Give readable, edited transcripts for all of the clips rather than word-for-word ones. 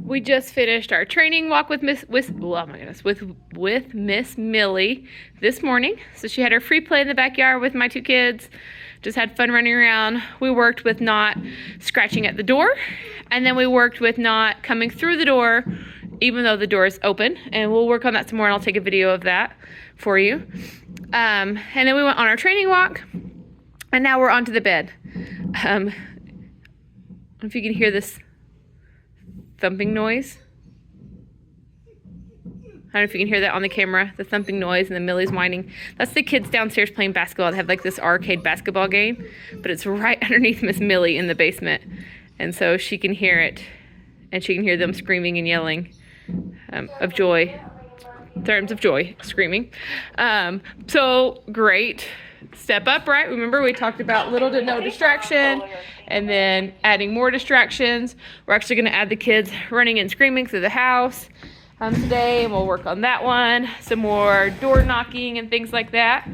We just finished our training walk with Miss Millie this morning. So she had her free play in the backyard with my two kids. Just had fun running around. We worked with not scratching at the door, and then we worked with not coming through the door even though the door is open, and we'll work on that some more, and I'll take a video of that for you. And then we went on our training walk, and now we're onto the bed. I don't know if you can hear this thumping noise. I don't know if you can hear that on the camera, the thumping noise, and then Millie's whining. That's the kids downstairs playing basketball. They have like this arcade basketball game, but it's right underneath Miss Millie in the basement. And so she can hear it, and she can hear them screaming and yelling of joy, terms of joy, screaming. So great. Step up, right? Remember we talked about little to no distraction and then adding more distractions. We're actually going to add the kids running and screaming through the house today, and we'll work on that one. Some more door knocking and things like that.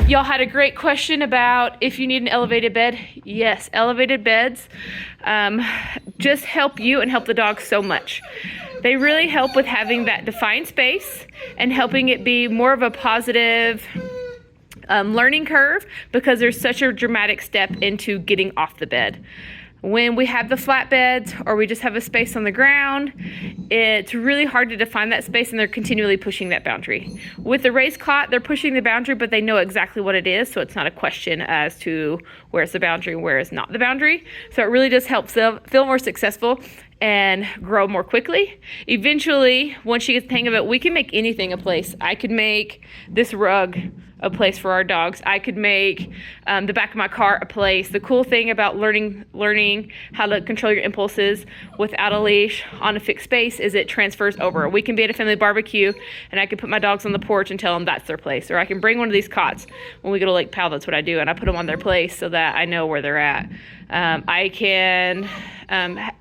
Y'all had a great question about if you need an elevated bed. Yes, elevated beds just help you and help the dog so much. They really help with having that defined space and helping it be more of a positive learning curve, because there's such a dramatic step into getting off the bed. When we have the flat beds or we just have a space on the ground, it's really hard to define that space, and they're continually pushing that boundary. With the raised cot, they're pushing the boundary, but they know exactly what it is, so it's not a question as to where's the boundary and where is not the boundary. So it really does help them feel more successful and grow more quickly. Eventually, once she gets the hang of it, we can make anything a place. I could make this rug a place for our dogs. I could make the back of my car a place. The cool thing about learning how to control your impulses without a leash on a fixed space is it transfers over. We can be at a family barbecue, and I can put my dogs on the porch and tell them that's their place. Or I can bring one of these cots when we go to Lake Powell. That's what I do, and I put them on their place so that I know where they're at. I can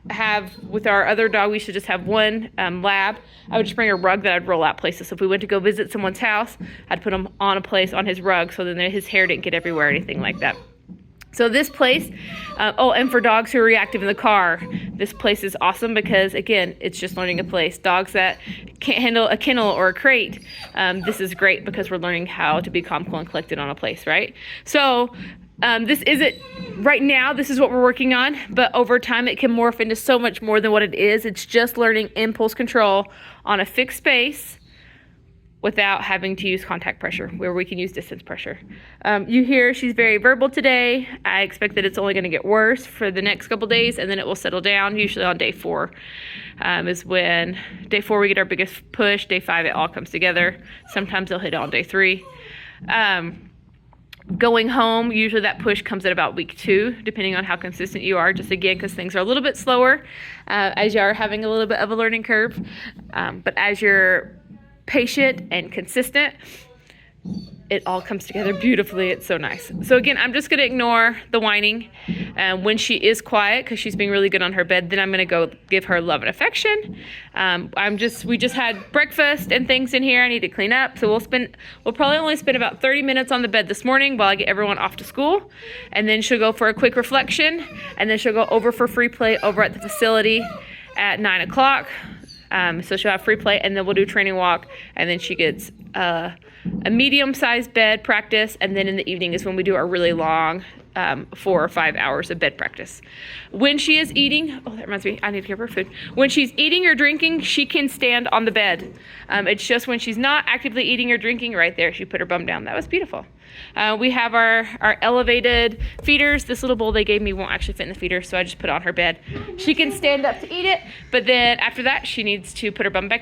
have, with our other dog, we should just have one lab. I would just bring a rug that I'd roll out places. So if we went to go visit someone's house, I'd put him on a place on his rug so then his hair didn't get everywhere or anything like that. So this place, and for dogs who are reactive in the car, this place is awesome because, again, it's just learning a place. Dogs that can't handle a kennel or a crate, this is great because we're learning how to be calm, cool, and collected on a place, right? So this isn't, right now, this is what we're working on, but over time it can morph into so much more than what it is. It's just learning impulse control on a fixed space without having to use contact pressure, where we can use distance pressure. You hear she's very verbal today. I expect that it's only going to get worse for the next couple days, and then it will settle down. Usually on day 4 is when, day 4 we get our biggest push. Day 5 it all comes together. Sometimes they'll hit it on day 3. Going home, usually that push comes at about week 2, depending on how consistent you are, just again because things are a little bit slower as you are having a little bit of a learning curve. But as you're patient and consistent, it all comes together beautifully. It's so nice. So again, I'm just going to ignore the whining. When she is quiet, because she's being really good on her bed, then I'm going to go give her love and affection. We just had breakfast and things in here. I need to clean up. So we'll probably only spend about 30 minutes on the bed this morning while I get everyone off to school. And then she'll go for a quick reflection. And then she'll go over for free play over at the facility at 9 o'clock. So she'll have free play, and then we'll do training walk, and then she gets a medium-sized bed practice, and then in the evening is when we do our really long 4 or 5 hours of bed practice. When she is eating, oh, that reminds me, I need to give her food. When she's eating or drinking, she can stand on the bed. It's just when she's not actively eating or drinking, right there, she put her bum down. That was beautiful. We have our elevated feeders. This little bowl they gave me won't actually fit in the feeder, so I just put it on her bed. She can stand up to eat it, but then after that, she needs to put her bum back